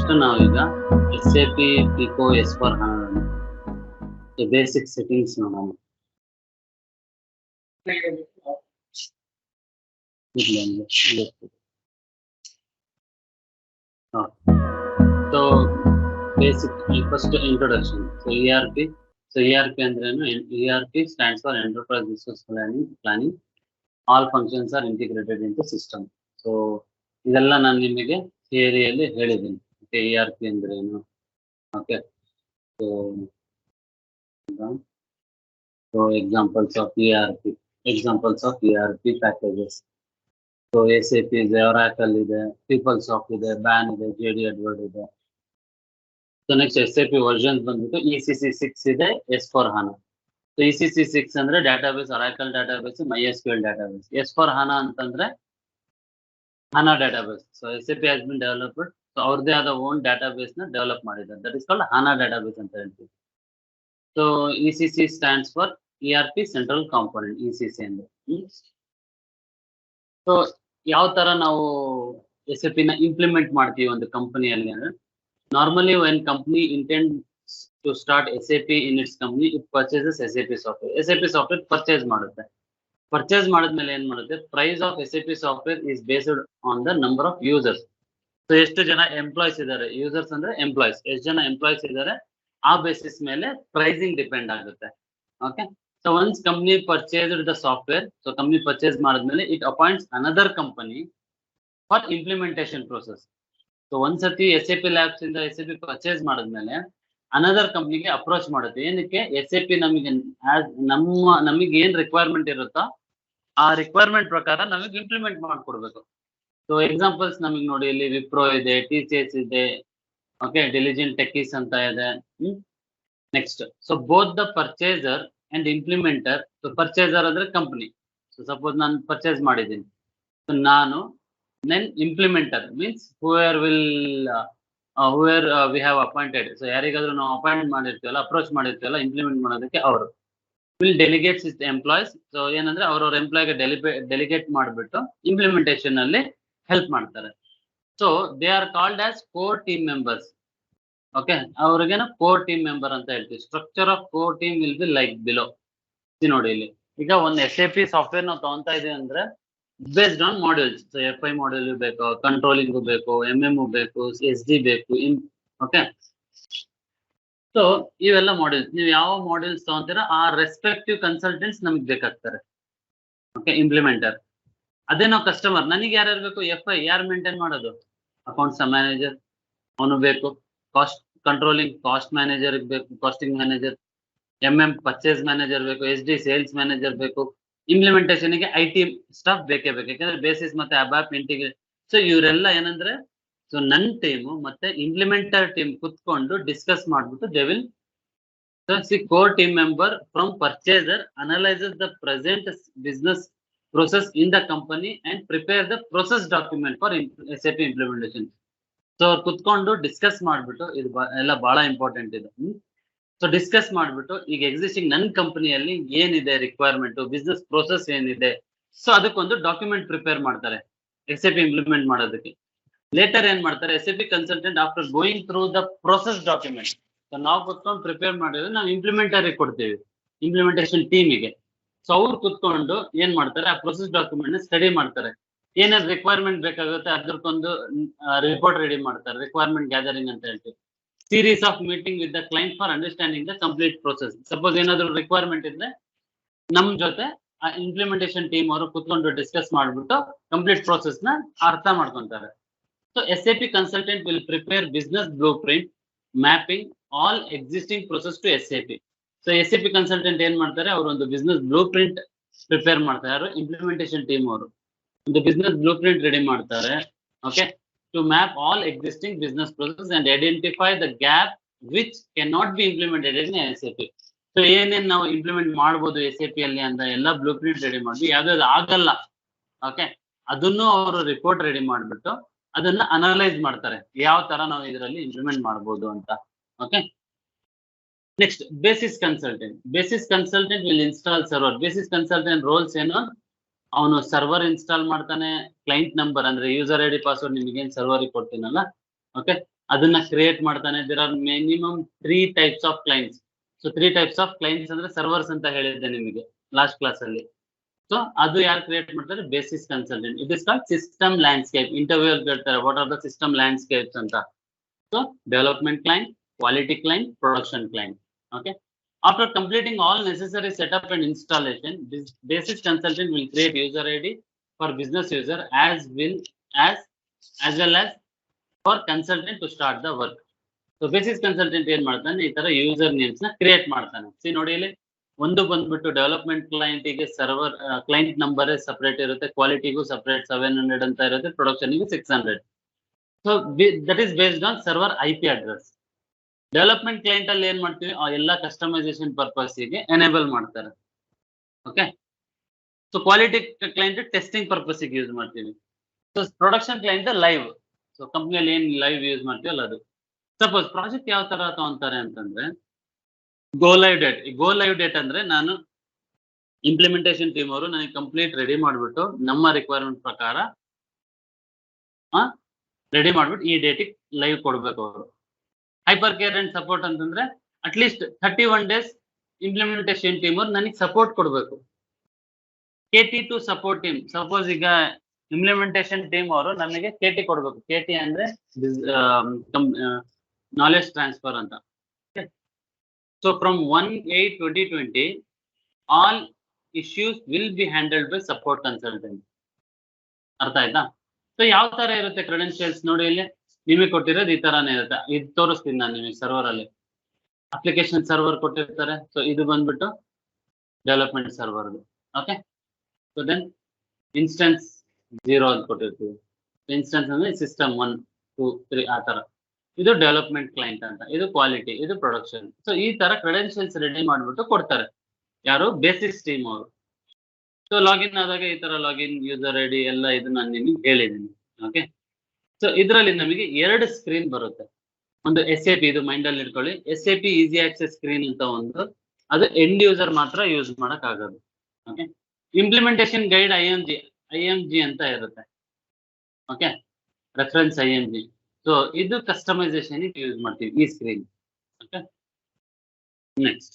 First ನಾವೀಗ SAP Fico S/4HANA basic settings ನೋಡೋಣ. So basic first introduction. So ERP. So ERP ಅಂದ್ರೇನು? ERP stands for Enterprise Resource Planning. All functions are integrated into system. So ಇದೆಲ್ಲ ನಾನು ನಿಮಗೆ ಥಿಯರಿಯಲ್ಲಿ ಹೇಳಿದ್ದೀನಿ. Okay, ERP ಅಂದ್ರೇನು? Okay. So examples of ERP packages. So SAP ಇದೆ, Oracle ಇದೆ, PeopleSoft ಇದೆ, BAN ಇದೆ, JD Edwards ಇದೆ. So next SAP versions ಬಂದ್ಬಿಟ್ಟು ECC6 ಇದೆ, S/4HANA. So ECC6 ಅಂದ್ರೆ database, Oracle database, MySQL database. S/4HANA ಅಂತಂದ್ರೆ HANA database. So SAP has been developed. So ಅವ್ರದೇ ಆದ ಓನ್ database ನ ಡೆವಲಪ್ ಮಾಡಿದ್ದಾರೆ. That is called HANA database ಅಂತ ಹೇಳ್ತೀವಿ. So ECC stands for ERP Central Component. ECC ಅಂದ್ರೆ. So ಯಾವ ತರ ನಾವು SAP ನ ಇಂಪ್ಲಿಮೆಂಟ್ ಮಾಡ್ತೀವಿ ಒಂದು ಕಂಪನಿಯಲ್ಲಿ ಅಂದ್ರೆ, normally when company intends to start SAP in its company, it purchases SAP software. SAP software purchase ಮಾಡುತ್ತೆ. ಪರ್ಚೇಸ್ ಮಾಡಿದ್ಮೇಲೆ ಏನ್ ಮಾಡುತ್ತೆ? Price of SAP software is based on the number of users. So ಎಷ್ಟು ಜನ ಎಂಪ್ಲಾಯ್ಸ್ ಇದ್ದಾರೆ, users ಅಂದ್ರೆ employees, ಎಷ್ಟು ಜನ ಎಂಪ್ಲಾಯ್ಸ್ ಇದ್ದಾರೆ ಆ ಬೇಸಿಸ್ ಮೇಲೆ ಪ್ರೈಸಿಂಗ್ ಡಿಪೆಂಡ್ ಆಗುತ್ತೆ. Okay, so once company purchased the software, so company purchase ಮಾಡಿದ್ಮೇಲೆ it appoints another company for implementation process. So ಒಂದ್ಸತಿ SAP ಲ್ಯಾಬ್ಸ್ ಇಂದ SAP ಪರ್ಚೇಸ್ ಮಾಡಿದ್ಮೇಲೆ ಅನದರ್ ಕಂಪ್ನಿಗೆ ಅಪ್ರೋಚ್ ಮಾಡುತ್ತೆ. ಏನಕ್ಕೆ? SAP ನಮಗೆ ಏನ್ ರಿಕ್ವೈರ್ಮೆಂಟ್ ಇರುತ್ತೋ ಆ ರಿಕ್ವೈರ್ಮೆಂಟ್ ಪ್ರಕಾರ ನಮಗೆ ಇಂಪ್ಲಿಮೆಂಟ್ ಮಾಡ್ಕೊಡ್ಬೇಕು. ಸೊ ಎಕ್ಸಾಂಪಲ್ಸ್ ನಮಗೆ ನೋಡಿ, ಇಲ್ಲಿ ವಿಪ್ರೋ ಇದೆ, TCS ಇದೆ, ಓಕೆ, ಡಿಲಿಜೆಂಟ್ ಟೆಕ್ಕೀಸ್ ಅಂತ ಇದೆ. Next, so both the purchaser and implementer. So purchaser ಅಂದ್ರೆ ಕಂಪನಿ. ಸೊ ಸಪೋಸ್ ನಾನು ಪರ್ಚೇಸ್ ಮಾಡಿದ್ದೀನಿ, ಸೊ ನಾನು then implementer means whoever we have appointed. So ಯಾರಿಗಾದ್ರೂ ನಾವು ಅಪಾಯಿಂಟ್ ಮಾಡಿರ್ತೀವಲ್ಲ, ಅಪ್ರೋಚ್ ಮಾಡಿರ್ತೀವಲ್ಲ ಇಂಪ್ಲಿಮೆಂಟ್ ಮಾಡೋದಕ್ಕೆ, ಅವರು will delegates is employees. So ಏನಂದ್ರೆ ಅವ್ರವ್ರ ಎಂಪ್ಲಾಯ್ಗೆ ಡೆಲಿಗೇಟ್ ಮಾಡಿಬಿಟ್ಟು ಇಂಪ್ಲಿಮೆಂಟೇಷನ್ ಅಲ್ಲಿ ಹೆಲ್ಪ್ ಮಾಡ್ತಾರೆ. So they are called as core team members. Okay, ಅವ್ರಿಗೇನ ಕೋರ್ ಟೀಮ್ ಮೆಂಬರ್ ಅಂತ ಹೇಳ್ತೀವಿ. Structure of core team will be like below. ನೋಡಿ ಇಲ್ಲಿ, ಈಗ ಒಂದು SAP ಸಾಫ್ಟ್ವೇರ್ ನಾವು ತಗೊಂತಾ ಇದೀವಿ ಅಂದ್ರೆ based on modules. So FI module ಬೇಕು, ಕಂಟ್ರೋಲಿಂಗ್ ಬೇಕು, MM ಬೇಕು, SD ಬೇಕು. ಓಕೆ, ಸೊ ಇವೆಲ್ಲ ಮಾಡ್ಯೂಲ್ಸ್. ನೀವು ಯಾವ ಮಾಡ್ಯೂಲ್ಸ್ ತಗೊಂತೀರಾ ಆ ರೆಸ್ಪೆಕ್ಟಿವ್ ಕನ್ಸಲ್ಟೆಂಟ್ಸ್ ನಮಗೆ ಬೇಕಾಗ್ತಾರೆ. Okay, implementer. ಅದೇ ನಾವು ಕಸ್ಟಮರ್, ನನಗೆ ಯಾರ್ಯಾರು ಬೇಕು? FI ಯಾರು ಮೇಂಟೈನ್ ಮಾಡೋದು? ಅಕೌಂಟ್ಸ್ ಮ್ಯಾನೇಜರ್ ಅವನು ಬೇಕು, ಕಾಸ್ಟ್ ಕಂಟ್ರೋಲಿಂಗ್ ಕಾಸ್ಟ್ ಮ್ಯಾನೇಜರ್ ಬೇಕು, costing manager, MM purchase manager ಬೇಕು, SD ಸೇಲ್ಸ್ ಮ್ಯಾನೇಜರ್ ಬೇಕು. ಇಂಪ್ಲಿಮೆಂಟೇಷನ್ಗೆ IT ಸ್ಟಾಫ್ ಬೇಕೇ ಬೇಕು, ಯಾಕಂದ್ರೆ ಬೇಸಿಸ್ ಮತ್ತೆ ABAP ಇಂಟಿಗ್ರೇಟ್. ಸೊ ಇವರೆಲ್ಲ ಏನಂದ್ರೆ, ಸೊ ನನ್ನ ಟೀಮು ಮತ್ತೆ ಇಂಪ್ಲಿಮೆಂಟರ್ ಟೀಮ್ ಕುತ್ಕೊಂಡು ಡಿಸ್ಕಸ್ ಮಾಡ್ಬಿಟ್ಟು they will core team member from purchaser analyses the present business process in the company and prepare the process document for SAP implementation. So ಕುತ್ಕೊಂಡು discuss ಮಾಡ್ಬಿಟ್ಟು, ಇದು ಎಲ್ಲ ಬಹಳ ಇಂಪಾರ್ಟೆಂಟ್ ಇದು. ಸೊ ಡಿಸ್ಕಸ್ ಮಾಡ್ಬಿಟ್ಟು ಈಗ ಎಕ್ಸಿಸ್ಟಿಂಗ್ ನನ್ನ ಕಂಪನಿಯಲ್ಲಿ ಏನಿದೆ ರಿಕ್ವೈರ್ಮೆಂಟ್, ಬಿಸ್ನೆಸ್ ಪ್ರೋಸೆಸ್ ಏನಿದೆ, ಸೊ ಅದಕ್ಕೊಂದು ಡಾಕ್ಯುಮೆಂಟ್ ಪ್ರಿಪೇರ್ ಮಾಡ್ತಾರೆ SAP ಇಂಪ್ಲಿಮೆಂಟ್ ಮಾಡೋದಕ್ಕೆ. ಲೇಟರ್ ಏನ್ ಮಾಡ್ತಾರೆ, SAP consultant after going through the process document, so ನಾವು ಕುತ್ಕೊಂಡು ಪ್ರಿಪೇರ್ ಮಾಡಿದ್ರೆ ನಾವು ಇಂಪ್ಲಿಮೆಂಟರಿಗೆ ಕೊಡ್ತೀವಿ, ಇಂಪ್ಲಿಮೆಂಟೇಷನ್ ಟೀಮಿಗೆ. ಸೊ ಅವ್ರು ಕುತ್ಕೊಂಡು ಏನ್ ಮಾಡ್ತಾರೆ, ಆ ಪ್ರೊಸೆಸ್ ಡಾಕ್ಯುಮೆಂಟ್ ನ ಸ್ಟಡಿ ಮಾಡ್ತಾರೆ. ಏನಾದ್ರು ರಿಕ್ವೈರ್ಮೆಂಟ್ ಬೇಕಾಗುತ್ತೆ ಅದಕ್ಕೊಂದು ರಿಪೋರ್ಟ್ ರೆಡಿ ಮಾಡ್ತಾರೆ, ರಿಕ್ವೈರ್ಮೆಂಟ್ ಗ್ಯಾದರಿಂಗ್ ಅಂತ ಹೇಳ್ತೀವಿ. Series of meeting with the client for understanding the complete process. Suppose ಏನಾದ್ರು ರಿಕ್ವೈರ್ಮೆಂಟ್ ಇದ್ರೆ ನಮ್ ಜೊತೆ ಆ ಇಂಪ್ಲಿಮೆಂಟೇಷನ್ ಟೀಮ್ ಅವರು ಕುತ್ಕೊಂಡು ಡಿಸ್ಕಸ್ ಮಾಡ್ಬಿಟ್ಟು ಕಂಪ್ಲೀಟ್ ಪ್ರೊಸೆಸ್ ನ ಅರ್ಥ ಮಾಡ್ಕೊಂತಾರೆ. So SAP consultant will prepare business blueprint mapping all existing process to SAP. So SAP consultant ಏನ್ ಮಾಡ್ತಾರೆ, ಅವರು ಒಂದು ಬಿಸ್ನೆಸ್ ಬ್ಲೂ ಪ್ರಿಂಟ್ ಪ್ರಿಪೇರ್ ಮಾಡ್ತಾರೆ. ಯಾರು? ಇಂಪ್ಲಿಮೆಂಟೇಷನ್ ಟೀಮ್ ಅವರು ಒಂದು ಬಿಸ್ನೆಸ್ ಬ್ಲೂ ಪ್ರಿಂಟ್ ರೆಡಿ ಮಾಡ್ತಾರೆ. Okay, to map all existing business process and identify the gap which can not be implemented in SAP. So ಏನೇನ್ ನಾವು ಇಂಪ್ಲಿಮೆಂಟ್ ಮಾಡ್ಬೋದು SAP ಅಲ್ಲಿ ಅಂತ ಎಲ್ಲ ಬ್ಲೂ ಪ್ರಿಂಟ್ ರೆಡಿ ಮಾಡಿ, ಯಾವ್ದಾದ್ರು ಆಗಲ್ಲ ಓಕೆ ಅದನ್ನು ಅವರು ರಿಪೋರ್ಟ್ ರೆಡಿ ಮಾಡ್ಬಿಟ್ಟು ಅದನ್ನ ಅನಲೈಸ್ ಮಾಡ್ತಾರೆ, ಯಾವ ತರ ನಾವು ಇದರಲ್ಲಿ ಇಂಪ್ಲಿಮೆಂಟ್ ಮಾಡ್ಬೋದು ಅಂತ. Okay, next basis consultant. Basis consultant will install server. Basis consultant roles ಏನು, ಅವನು ಸರ್ವರ್ ಇನ್ಸ್ಟಾಲ್ ಮಾಡ್ತಾನೆ, ಕ್ಲೈಂಟ್ ನಂಬರ್ ಅಂದ್ರೆ ಯೂಸರ್ ID ಪಾಸ್ವರ್ಡ್ ನಿಮಗೇನು ಸರ್ವರ್ ಕೊಡ್ತೀನಲ್ಲ, ಓಕೆ, ಅದನ್ನ ಕ್ರಿಯೇಟ್ ಮಾಡ್ತಾನೆ. There are minimum 3 types of clients. So 3 types of clients ಅಂದ್ರೆ servers ಅಂತ ಹೇಳಿದ್ದೆ ನಿಮಗೆ ಲಾಸ್ಟ್ ಕ್ಲಾಸ್ ಅಲ್ಲಿ. ಸೊ ಅದು ಯಾರು ಕ್ರಿಯೇಟ್ ಮಾಡ್ತಾರೆ? Basis consultant. It is called system landscape. Interview ಕೇಳ್ತಾರೆ what are the system landscapes ಅಂತ. So development client, quality client, production client. Okay. After completing all necessary setup and installation, this basis consultant will create user ID for business user as well as for consultant to start the work. So basis consultant ಏನ್ ಮಾಡ್ತಾನೆ? ಈ ತರ user names ನ create ಮಾಡ್ತಾನೆ. C ನೋಡಿ ಇಲ್ಲಿ ಒಂದು ಬಂದ್ಬಿಟ್ಟು ಡೆವಲಪ್ಮೆಂಟ್ ಕ್ಲೈಂಟ್ ಗೆ ಸರ್ವರ್ ಕ್ಲೈಂಟ್ ನಂಬರ್ ಸಪರೇಟ್ ಇರುತ್ತೆ, ಕ್ವಾಲಿಟಿಗೂ ಸಪರೇಟ್ 700 ಅಂತ ಇರುತ್ತೆ, ಪ್ರೊಡಕ್ಷನ್ ಗೆ 600. So that is based on server IP address. Development client ಅಲ್ಲಿ ಏನ್ ಮಾಡ್ತೀವಿ? ಎಲ್ಲ ಕಸ್ಟಮೈಸೇಷನ್ ಪರ್ಪಸ್ ಗೆ ಎನೇಬಲ್ ಮಾಡ್ತಾರೆ. Okay. So quality client testing purpose ಗೆ ಯೂಸ್ ಮಾಡ್ತೀವಿ. So production client live. So ಕಂಪ್ನಿಯಲ್ಲಿ ಏನ್ ಲೈವ್ ಯೂಸ್ ಮಾಡ್ತೀವಲ್ಲ ಅದು. ಸಪೋಸ್ ಪ್ರಾಜೆಕ್ಟ್ ಯಾವ ತರ ತಗೊಂತಾರೆ ಅಂತಂದ್ರೆ ಗೋ ಲೈವ್ ಡೇಟ್ ಅಂದ್ರೆ ನಾನು ಇಂಪ್ಲಿಮೆಂಟೇಷನ್ ಟೀಮ್ ಅವರು ನನಗೆ ಕಂಪ್ಲೀಟ್ ರೆಡಿ ಮಾಡ್ಬಿಟ್ಟು ನಮ್ಮ ರಿಕ್ವೈರ್ಮೆಂಟ್ ಪ್ರಕಾರ ರೆಡಿ ಮಾಡ್ಬಿಟ್ಟು ಈ ಡೇಟಿಗೆ ಲೈವ್ ಕೊಡ್ಬೇಕು ಅವರು. ಹೈಪರ್ ಕೇರ್ ಅಂಡ್ ಸಪೋರ್ಟ್ ಅಂತಂದ್ರೆ ಅಟ್ಲೀಸ್ಟ್ 31 days ಇಂಪ್ಲಿಮೆಂಟೇಷನ್ ಟೀಮ್ ಅವ್ರು ನನಗೆ ಸಪೋರ್ಟ್ ಕೊಡ್ಬೇಕು. KT to support team. Suppose ಈಗ ಇಂಪ್ಲಿಮೆಂಟೇಷನ್ ಟೀಮ್ ಅವರು ನಮಗೆ KT ಕೊಡ್ಬೇಕು. KT ಅಂದ್ರೆ ನಾಲೆಜ್ ಟ್ರಾನ್ಸ್ಫರ್ ಅಂತ. So from 1/8/2020 all issues will be handled by support consultant. ಅರ್ಥ ಆಯ್ತಾ? ಸೊ ಯಾವ ತರ ಇರುತ್ತೆ ಕ್ರೆಡೆನ್ಶಿಯಲ್ಸ್ ನೋಡಿ, ಇಲ್ಲಿ ನಿಮಗೆ ಕೊಟ್ಟಿರೋದು ಈ ತರಾನೇ ಇರುತ್ತೆ. ಇದು ತೋರಿಸ್ತೀನಿ ನಾನು ನಿಮಗೆ. ಸರ್ವರ್ ಅಲ್ಲಿ ಅಪ್ಲಿಕೇಶನ್ ಸರ್ವರ್ ಕೊಟ್ಟಿರ್ತಾರೆ. ಸೊ ಇದು ಬಂದ್ಬಿಟ್ಟು development server. Okay. So then instance 0 ಅಂತ ಕೊಟ್ಟಿರ್ತೀವಿ. ಇನ್ಸ್ಟೆನ್ಸ್ ಅಂದ್ರೆ ಸಿಸ್ಟಮ್ 1 2 3 ಆ ತರ. ಇದು ಡೆವಲಪ್ಮೆಂಟ್ ಕ್ಲೈಂಟ್ ಅಂತ, ಇದು ಕ್ವಾಲಿಟಿ, ಇದು ಪ್ರೊಡಕ್ಷನ್. ಸೊ ಈ ತರ ಕ್ರೆಡೆನ್ಶಿಯಲ್ಸ್ ರೆಡಿ ಮಾಡ್ಬಿಟ್ಟು ಕೊಡ್ತಾರೆ. ಯಾರು? ಬೇಸಿಸ್ ಟೀಮ್ ಅವರು. ಸೊ ಲಾಗಿನ್ ಆದಾಗ ಈ ತರ ಲಾಗಿನ್, ಯೂಸರ್ ID ಎಲ್ಲ ಇದು ನಾನು ನಿಮಗೆ ಹೇಳಿದ್ದೀನಿ. ಓಕೆ. ಸೊ ಇದರಲ್ಲಿ ನಮಗೆ 2 ಸ್ಕ್ರೀನ್ ಬರುತ್ತೆ. ಒಂದು SAP, ಇದು ಮೈಂಡ್ ಅಲ್ಲಿ ಇಟ್ಕೊಳ್ಳಿ. SAP ಈಸಿ ಆಕ್ಸೆಸ್ ಸ್ಕ್ರೀನ್ ಅಂತ ಒಂದು, ಅದು ಎಂಡ್ ಯೂಸರ್ ಮಾತ್ರ ಯೂಸ್ ಮಾಡಕ್ ಆಗೋದು. ಓಕೆ. ಇಂಪ್ಲಿಮೆಂಟೇಷನ್ ಗೈಡ್ IMG ಅಂತ ಇರುತ್ತೆ. ಓಕೆ. Reference IMG. ಸೊ ಇದು ಕಸ್ಟಮೈಸೇಷನ್ ಯೂಸ್ ಮಾಡ್ತೀವಿ ಈ ಸ್ಕ್ರೀನ್. ಓಕೆ. ನೆಕ್ಸ್ಟ್.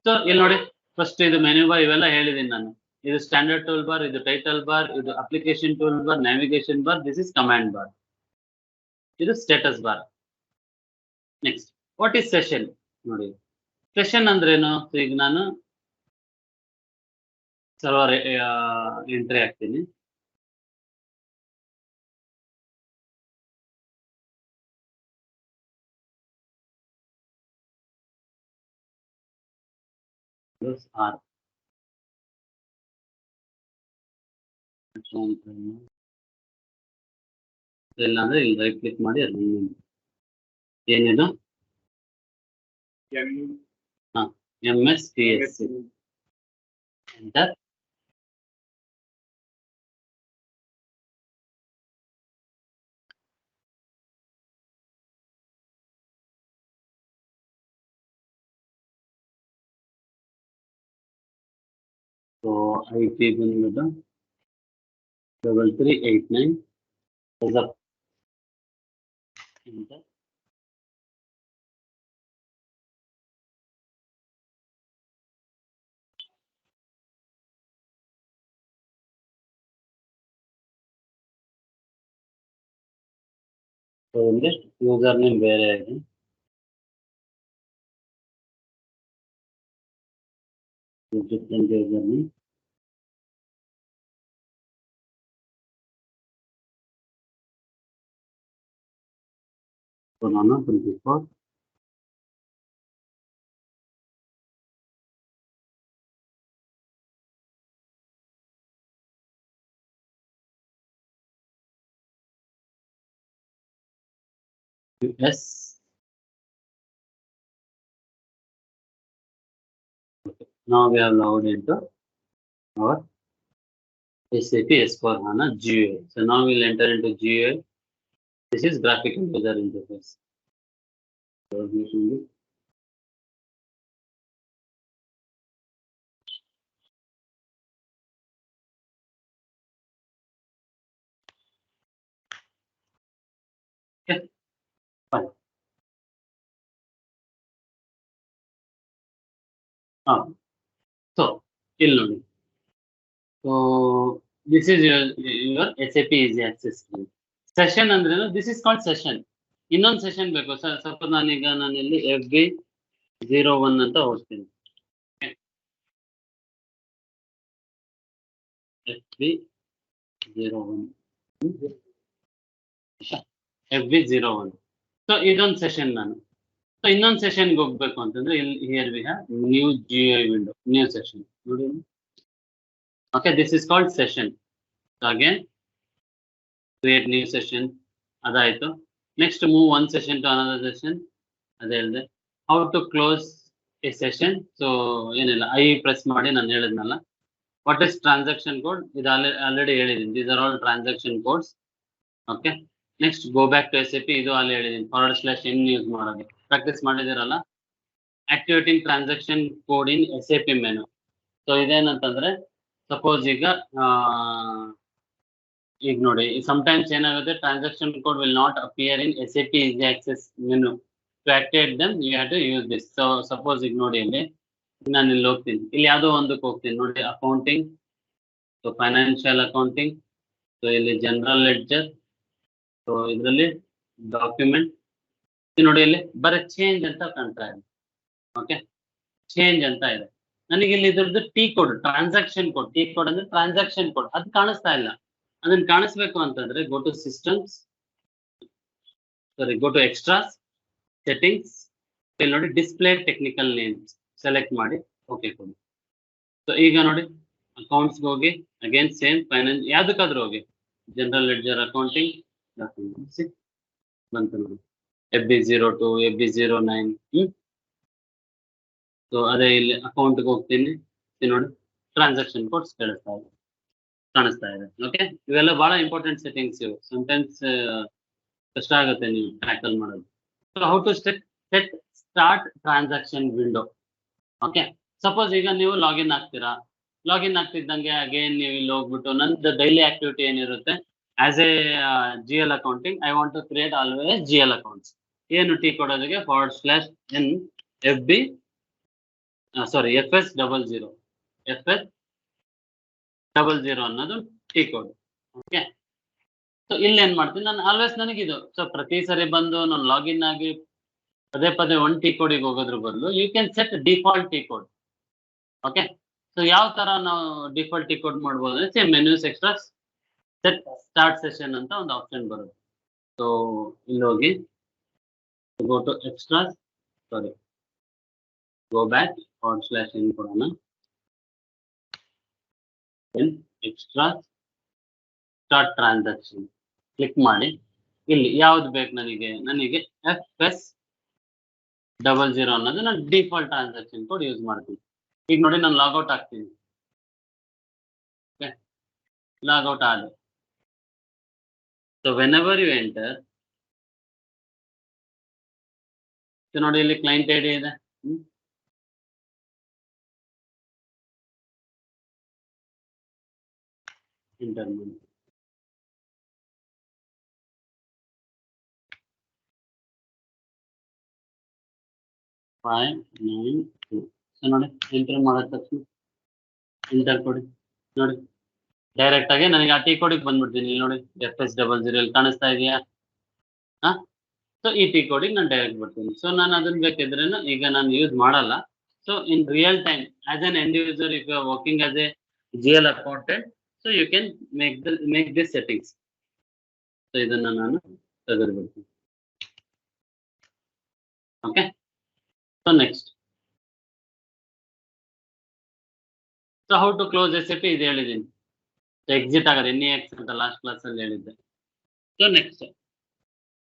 ಸೊ ಇಲ್ಲಿ ನೋಡಿ, ಫಸ್ಟ್ ಇದು ಮೆನು ಬಾರ್ ಇವೆಲ್ಲ ಹೇಳಿದೀನಿ ನಾನು. ಇದು ಸ್ಟ್ಯಾಂಡರ್ಡ್ ಟೂಲ್ ಬಾರ್, ಇದು ಟೈಟಲ್ ಬಾರ್, ಇದು application tool bar, navigation bar, this is command bar, ಇದು status bar. Next, what is session? ನೋಡಿ, ಸೆಷನ್ ಅಂದ್ರೇನು? ಈಗ ನಾನು ಸರ್ವರ್ ಎಂಟ್ರಿ ಹಾಕ್ತೀನಿ. R ಇಲ್ಲ ಅಂದ್ರೆ ಇಲ್ಲಿ ರೈಟ್ ಕ್ಲಿಕ್ ಮಾಡಿ ಅದು ಏನಿದು MSTSC ಎಂಟರ್. ಸೊ IP ಬಂದ್ಬಿಟ್ಟು 3389 ಎಂಟರ್. ಸೊ ಇಲ್ಲಿ ಯೂಸರ್ ನೇಮ್ ಬೇರೆ ಇದೆ. Different user name. ಸೊ ನಾನು 24 US. Okay. Now we have logged into our SAP S/4HANA GUI. So now we'll enter into GUI. This is graphical user interface. So okay. ಹಾ so ಇಲ್ಲಿ ನೋಡಿ. So this is your SAP easy access session ಅಂದ್ರೆ this is called session. ಇನ್ನೊಂದು session ಬೇಕು sir. Suppose ನಾನು ಇಲ್ಲಿ FB01 ಅಂತ ಓದ್ತೀನಿ. FB01 FB01. ಸೊ ಇದೊಂದು ಸೆಷನ್ ನಾನು. ಸೊ ಇನ್ನೊಂದು ಸೆಷನ್ಗೆ ಹೋಗ್ಬೇಕು ಅಂತಂದ್ರೆ ಇಲ್ಲಿ here we have new GUI window, new session ನೋಡಿ. Okay, this is called session. Again create new session ಅದಾಯ್ತು. Next move one session to another session, ಅದೇ ಹೇಳಿದೆ. How to close a session. So ಏನಿಲ್ಲ, I press ಮಾಡಿ ನಾನು ಹೇಳಿದ್ನಲ್ಲ. What is transaction code, ಇದು already ಹೇಳಿದ್ದೀನಿ. These are all transaction codes. Okay, next go back to SAP, ಇದು ಅಲ್ಲಿ ಹೇಳಿದ್ದೀನಿ. /n ಯೂಸ್ ಮಾಡೋದು practice ಮಾಡಿದಿರಲ್ಲ. Activating transaction code in SAP menu. So ಇದೇನಂತಂದ್ರೆ ಸಪೋಸ್ ಈಗ ನೋಡಿ, ಸಮಟೈಮ್ಸ್ ಏನಾಗುತ್ತೆ, transaction code will not appear in SAP easy access menu. To activate them you have to use this. So suppose ಈಗ ನೋಡಿ, ಇಲ್ಲಿ ನಾನು ಇಲ್ಲಿ ಹೋಗ್ತೀನಿ, ಇಲ್ಲಿ ಯಾವುದೋ ಒಂದಕ್ಕೆ ಹೋಗ್ತೀನಿ ನೋಡಿ, accounting. So financial accounting. So ಇಲ್ಲಿ ಜನರಲ್ ಲೆಡ್ಜರ್. ಸೊ ಇದರಲ್ಲಿ ಡಾಕ್ಯುಮೆಂಟ್. ನೋಡಿ ಇಲ್ಲಿ ಬರೀ ಚೇಂಜ್ ಅಂತ ಕಾಣ್ತಾ ಇದೆ. ಓಕೆ, ಚೇಂಜ್ ಅಂತ ಇದೆ. ನನಗೆ ಇಲ್ಲಿ ಇದ್ರದ್ದು T code, transaction code. T code ಅಂದ್ರೆ ಟ್ರಾನ್ಸಾಕ್ಷನ್ ಕೋಡ್, ಅದು ಕಾಣಿಸ್ತಾ ಇಲ್ಲ. ಅದನ್ನ ಕಾಣಿಸ್ಬೇಕು ಅಂತಂದ್ರೆ go to systems, go to extras, settings. ಇಲ್ಲಿ ನೋಡಿ ಡಿಸ್ಪ್ಲೇ ಟೆಕ್ನಿಕಲ್ ನೇಮ್ಸ್ ಸೆಲೆಕ್ಟ್ ಮಾಡಿ ಓಕೆ ಕೊಡಿ. ಸೊ ಈಗ ನೋಡಿ ಅಕೌಂಟ್ಸ್ಗೆ ಹೋಗಿ, ಅಗೇನ್ ಸೇಮ್ ಫೈನಾನ್ಸ್, ಯಾವ್ದಕ್ಕಾದ್ರೂ ಹೋಗಿ, ಜನರಲ್ ಲೆಡ್ಜರ್, ಅಕೌಂಟಿಂಗ್, ಬಂತು ನೋಡಿ FB02, FB09. ಸೊ ಅದೇ ಇಲ್ಲಿ ಅಕೌಂಟ್ಗೆ ಹೋಗ್ತೀನಿ, ನೋಡಿ ಟ್ರಾನ್ಸಾಕ್ಷನ್ ಕೋಡ್ಸ್ ಕಾಣಿಸ್ತಾ ಇದೆ. ಓಕೆ, ಇವೆಲ್ಲ ಬಹಳ ಇಂಪಾರ್ಟೆಂಟ್ ಸೆಟ್ಟಿಂಗ್ಸ್ ಇವು. ಸಮಟೈಮ್ಸ್ ಕಷ್ಟ ಆಗುತ್ತೆ ನೀವು ಟ್ಯಾಕಲ್ ಮಾಡೋದು. So how to set start transaction window. Okay, suppose ಈಗ ನೀವು ಲಾಗಿನ್ ಆಗ್ತೀರಾ. ಲಾಗಿನ್ ಆಗ್ತಿದ್ದಂಗೆ ಅಗೇನ್ ನೀವು ಇಲ್ಲಿ ಹೋಗ್ಬಿಟ್ಟು ನಂದು ಡೈಲಿ ಆಕ್ಟಿವಿಟಿ ಏನಿರುತ್ತೆ, as a GL accounting I want to create always GL accounts. ಏನು ಟಿ ಕೊಡೋದಕ್ಕೆ /n FB FS00 ಅನ್ನೋದು ಟಿ ಕೋಡ್. ಓಕೆ, ಸೊ ಇಲ್ಲಿ ಏನ್ ಮಾಡ್ತೀನಿ ನಾನು, ಆಲ್ವೇಸ್ ನನಗಿದು. ಸೊ ಪ್ರತಿ ಸರಿ ಬಂದು ನಾನು ಲಾಗಿನ್ ಆಗಿ ಪದೇ ಪದೇ ಒನ್ ಟಿ ಕೋಡಿಗೆ ಹೋಗೋದ್ರ ಬದಲು you can set default T code. Okay, so ಯಾವ ತರ ನಾವು ಡಿಫಾಲ್ಟ್ ಟಿ ಕೋಡ್ ಮಾಡ್ಬೋದು ಅಂದ್ರೆ, same menus extras set start session ಅಂತ ಒಂದು ಆಪ್ಷನ್ ಬರುತ್ತೆ. ಸೊ ಇಲ್ಲಿ ಹೋಗಿ go to extras, go back /n ಕೊಡೋಣ. ಎಕ್ಸ್ಟ್ರಾಸ್ ಸ್ಟಾರ್ಟ್ ಟ್ರಾನ್ಸಾಕ್ಷನ್ ಕ್ಲಿಕ್ ಮಾಡಿ. ಇಲ್ಲಿ ಯಾವ್ದು ಬೇಕು ನನಗೆ FS00 ಅನ್ನೋದು ನಾನು ಡಿಫಾಲ್ಟ್ ಟ್ರಾನ್ಸಾಕ್ಷನ್ ಕೋಡ್ ಯೂಸ್ ಮಾಡ್ತೀನಿ. ಈಗ ನೋಡಿ ನಾನು ಲಾಗೌಟ್ ಆಗ್ತೀನಿ. ಲಾಗೌಟ್ ಆದ. ಸೊ ವೆನೆವರ್ ಯು ಎಂಟರ್, ನೋಡಿ ಇಲ್ಲಿ ಕ್ಲೈಂಟ್ ID ಇದೆ. ಎಂಟರ್ ಮಾಡಿ. ಸೊ ನೋಡಿ ಎಂಟರ್ ಮಾಡಿದ ತಕ್ಷಣ ಎಂಟರ್ ಕೊಡಿ. ನೋಡಿ ಡೈರೆಕ್ಟ್ ಆಗಿ ನನಗೆ ಆ ಟಿ ಕೋಡಿಗೆ ಬಂದ್ಬಿಡ್ತೀನಿ. ಇಲ್ಲಿ ನೋಡಿ FS00 ಇಲ್ಲಿ ಕಾಣಿಸ್ತಾ ಇದೆಯಾ? ಸೊ ಈ ಟಿ ಕೋಡಿಗೆ ನಾನು ಡೈರೆಕ್ಟ್ ಬರ್ತೀನಿ. ಸೊ ನಾನು ಅದನ್ನ ಬೇಕಿದ್ರೆ ಈಗ ನಾನು ಯೂಸ್ ಮಾಡಲ್ಲ. So in real time as an end user, if you are working as a GL accountant, so you can make this settings. So ಇದನ್ನ ನಾನು ತೆಗೆದುಬಿಡ್ತೀನಿ. Okay, so next, so how to close SAP ಇದು ಹೇಳಿದ್ದೀನಿ. Exit ಆಗೋದು NEX ಅಂತ last class ಅಲ್ಲಿ ಹೇಳಿದ್ದೆ. So next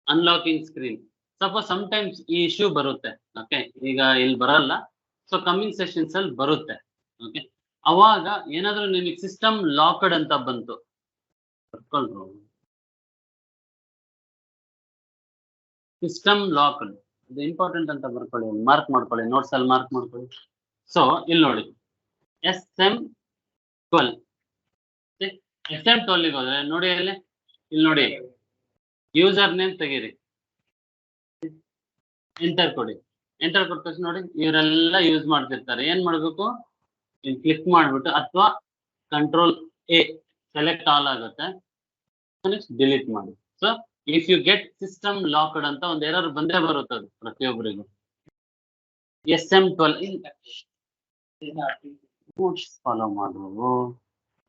unlocking screen. Suppose sometimes ಈ ಇಶ್ಯೂ ಬರುತ್ತೆ. ಓಕೆ, ಈಗ ಇಲ್ಲಿ ಬರಲ್ಲ. ಸೊ ಕಮಿಂಗ್ ಸೆಷನ್ಸ್ ಅಲ್ಲಿ ಬರುತ್ತೆ. ಓಕೆ, ಅವಾಗ ಏನಾದ್ರೂ ನಿಮಗೆ ಸಿಸ್ಟಮ್ ಲಾಕ್ಡ್ ಅಂತ ಬಂತು, ಸಿಸ್ಟಮ್ ಲಾಕ್ಡ್, ಅದು ಇಂಪಾರ್ಟೆಂಟ್ ಅಂತ ಬರ್ಕೊಳ್ಳಿ, ಮಾರ್ಕ್ ಮಾಡ್ಕೊಳ್ಳಿ, ನೋಟ್ಸ್ ಅಲ್ಲಿ ಮಾರ್ಕ್ ಮಾಡ್ಕೊಳ್ಳಿ. ಸೊ ಇಲ್ಲಿ ನೋಡಿ SM12 SM12 ಹೋದ್ರೆ ನೋಡಿ ಇಲ್ಲಿ ನೋಡಿ ಯೂಸರ್ ನೇಮ್ ತೆಗೀರಿ, ಎಂಟರ್ ಕೊಡಿ. ಎಂಟರ್ ಕೊಟ್ಟ ತಕ್ಷಣ ನೋಡಿ ಇವರೆಲ್ಲ ಯೂಸ್ ಮಾಡ್ತಿರ್ತಾರೆ. ಏನ್ ಮಾಡ್ಬೇಕು, ಕ್ಲಿಕ್ ಮಾಡ್ಬಿಟ್ಟು ಅಥವಾ ಕಂಟ್ರೋಲ್ ಎ ಸೆಲೆಕ್ಟ್ ಆಲ್ ಆಗುತ್ತೆ, ನೆಕ್ಸ್ಟ್ ಡಿಲೀಟ್ ಮಾಡಿ. So if you get system locked ಅಂತ ಒಂದು ಎರರ್ ಬಂದೇ ಬರುತ್ತದೆ ಪ್ರತಿಯೊಬ್ಬರಿಗೂ. SM12 ನೋಟ್ಸ್ ಫಾಲೋ ಮಾಡುವ.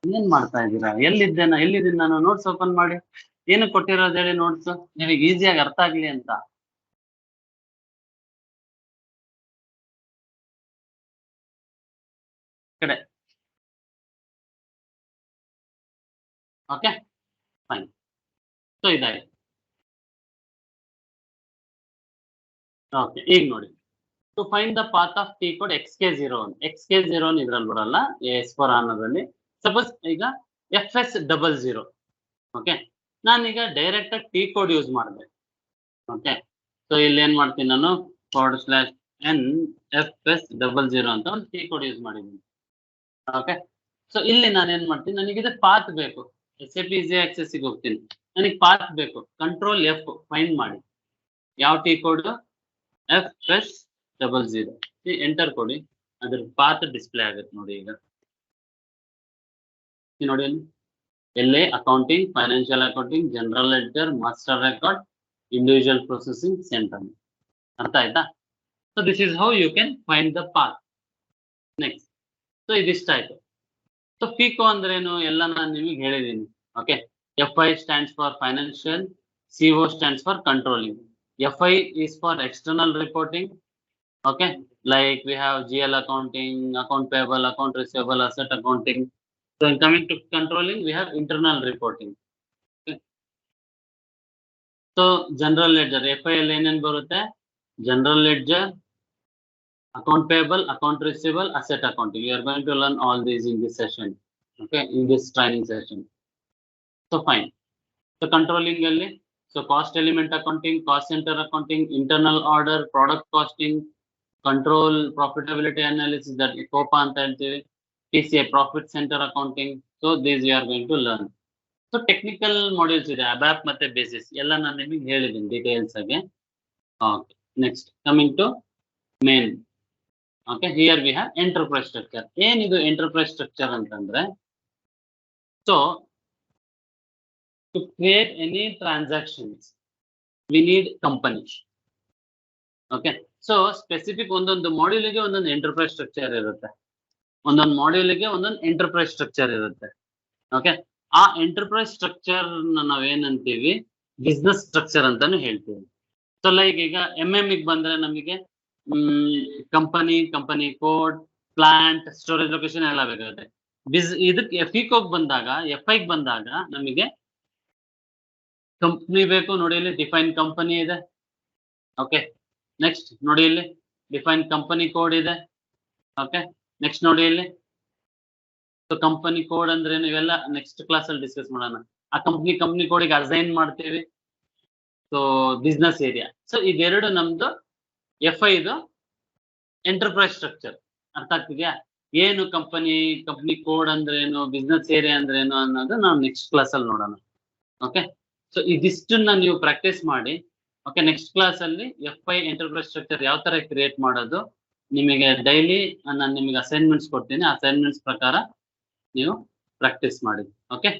ಏನ್ ಮಾಡ್ತಾ ಇದ್ದೀರಾ? ಎಲ್ಲಿದ್ದೀನಿ ನಾನು? ನೋಟ್ಸ್ ಓಪನ್ ಮಾಡಿ. ಏನು ಕೊಟ್ಟಿರೋದು ಹೇಳಿ ನೋಟ್ಸ್, ನಿಮಗೆ ಈಸಿಯಾಗಿ ಅರ್ಥ ಆಗ್ಲಿ ಅಂತ. ಕಡೆ ಓಕೆ ಫೈನ್. ಸೊ ಇದಾಯ್ತು. ಓಕೆ ಈಗ ನೋಡಿ, to find the path of T code XK01. XK01 ಇದ್ರಲ್ಲಿ ಬರಲ್ಲ, S4 ಅನ್ನೋದ್ರಲ್ಲಿ. ಸಪೋಸ್ ಈಗ FS00. ಓಕೆ, ನಾನೀಗ ಡೈರೆಕ್ಟ್ ಆಗಿ ಟಿ ಕೋಡ್ ಯೂಸ್ ಮಾಡಿದೆ. ಓಕೆ, ಸೊ ಇಲ್ಲಿ ಏನ್ ಮಾಡ್ತೀನಿ ನಾನು, /n FS00 ಅಂತ ಒಂದು ಟಿ ಕೋಡ್ ಯೂಸ್ ಮಾಡಿದ್ದೀನಿ. ಓಕೆ, ಸೊ ಇಲ್ಲಿ ನಾನು ಏನ್ ಮಾಡ್ತೀನಿ, ನನಗಿದೆ ಪಾತ್ ಬೇಕು. SAP ಈಸಿ ಆಕ್ಸೆಸ್ ಗೆ ಹೋಗ್ತೀನಿ, ನನಗೆ ಪಾತ್ ಬೇಕು. ಕಂಟ್ರೋಲ್ F ಫೈಂಡ್ ಮಾಡಿ, ಯಾವ ಟಿ ಕೋಡ್, FS00. ಎಂಟರ್ ಕೊಡಿ, ಅದ್ರ ಪಾತ್ ಡಿಸ್ಪ್ಲೇ ಆಗುತ್ತೆ ನೋಡಿ. ಈಗ ನೋಡಿ ಅಲ್ಲಿ LA accounting, financial accounting, general ledger, master record, individual processing centre. ಅರ್ಥ ಆಯ್ತಾ? So this is how you can find the path. Next, so ಇದಿಷ್ಟ ಆಯ್ತು. ಸೊ FICO ಅಂದ್ರೇನು ಎಲ್ಲ ನಾನು ನಿಮಗೆ ಹೇಳಿದ್ದೀನಿ. Okay, FI stands for financial, CO stands for controlling. FI is for external reporting. Okay, like we have GL accounting, account payable, account receivable, asset accounting. So in coming to controlling, we have internal reporting. Okay. So general ledger, FI ಅಲ್ಲಿ ಏನೇನು ಬರುತ್ತೆ, general ledger, account payable, account receivable, asset accounting. You are going to learn all these in this session. Okay, in this training session. So fine. So controlling ಅಲ್ಲಿ, so cost element accounting, cost center accounting, internal order, product costing, control profitability analysis, that COPA ಅಂತ ಹೇಳ್ತೀವಿ. TCA profit center accounting. So these you are going to learn. So technical modules ಇದೆ, ABAP ಮತ್ತೆ basis ಎಲ್ಲ ನಾನು ನಿಮಗೆ ಹೇಳಿದ್ದೀನಿ details ಆಗಿ. Okay, next coming to main. Okay, here we have enterprise structure. ಏನಿದು enterprise structure ಅಂತಂದ್ರೆ, so to create any transactions we need company. Okay, so specific ಒಂದೊಂದು ಮಾಡ್ಯೂಲ್ಗೆ ಒಂದೊಂದು ಎಂಟರ್ಪ್ರೈಸ್ ಸ್ಟ್ರಕ್ಚರ್ ಇರುತ್ತೆ, ಒಂದೊಂದು ಮಾಡ್ಯೂಲ್ಗೆ ಒಂದೊಂದು ಎಂಟರ್ಪ್ರೈಸ್ ಸ್ಟ್ರಕ್ಚರ್ ಇರುತ್ತೆ. ಓಕೆ, ಆ ಎಂಟರ್ಪ್ರೈಸ್ ಸ್ಟ್ರಕ್ಚರ್ ನಾವೇನಂತೀವಿ, ಬಿಸ್ನೆಸ್ ಸ್ಟ್ರಕ್ಚರ್ ಅಂತಾನು ಹೇಳ್ತೀವಿ. ಸೊ ಲೈಕ್ ಈಗ MM ಗೆ ಬಂದ್ರೆ ನಮಗೆ company code, plant, storage location ಎಲ್ಲ ಬೇಕಾಗುತ್ತೆ. ಇದಕ್ಕೆ FICO ಬಂದಾಗ, FI ಗೆ ಬಂದಾಗ ನಮಗೆ ಕಂಪ್ನಿ ಬೇಕು. ನೋಡಿ ಇಲ್ಲಿ ಡಿಫೈನ್ ಕಂಪನಿ ಇದೆ. ಓಕೆ, ನೆಕ್ಸ್ಟ್ ನೋಡಿ ಇಲ್ಲಿ ಡಿಫೈನ್ ಕಂಪನಿ ಕೋಡ್ ಇದೆ. ಓಕೆ, ನೆಕ್ಸ್ಟ್ ನೋಡಿ ಇಲ್ಲಿ, ಸೊ ಕಂಪನಿ ಕೋಡ್ ಅಂದ್ರೆ ಇವೆಲ್ಲ ನೆಕ್ಸ್ಟ್ ಕ್ಲಾಸ್ ಅಲ್ಲಿ ಡಿಸ್ಕಸ್ ಮಾಡೋಣ. ಆ ಕಂಪನಿ ಕೋಡಿಗೆ ಅಸೈನ್ ಮಾಡ್ತೀವಿ. So business area. ಸೊ ಇದೆರಡು ನಮ್ದು FI ಇದು ಎಂಟರ್ಪ್ರೈಸ್ ಸ್ಟ್ರಕ್ಚರ್. ಅರ್ಥ ಆಗ್ತಿದ್ಯಾ? ಏನು ಕಂಪನಿ ಕೋಡ್ ಅಂದ್ರೆ ಏನು, ಬಿಸ್ನೆಸ್ ಏರಿಯಾ ಅಂದ್ರೆ ಏನು ಅನ್ನೋದು ನಾವು ನೆಕ್ಸ್ಟ್ ಕ್ಲಾಸ್ ಅಲ್ಲಿ ನೋಡೋಣ. ಓಕೆ, ಸೊ ಇದಿಷ್ಟನ್ನ ನೀವು ಪ್ರಾಕ್ಟೀಸ್ ಮಾಡಿ. ಓಕೆ, ನೆಕ್ಸ್ಟ್ ಕ್ಲಾಸ್ ಅಲ್ಲಿ FI ಎಂಟರ್ಪ್ರೈಸ್ ಸ್ಟ್ರಕ್ಚರ್ ಯಾವ ತರ ಕ್ರಿಯೇಟ್ ಮಾಡೋದು ನಿಮಗೆ ಡೈಲಿ ನಾನು ನಿಮಗೆ ಅಸೈನ್ಮೆಂಟ್ಸ್ ಕೊಡ್ತೀನಿ. ಅಸೈನ್ಮೆಂಟ್ಸ್ ಪ್ರಕಾರ ನೀವು ಪ್ರಾಕ್ಟೀಸ್ ಮಾಡಿ. ಓಕೆ.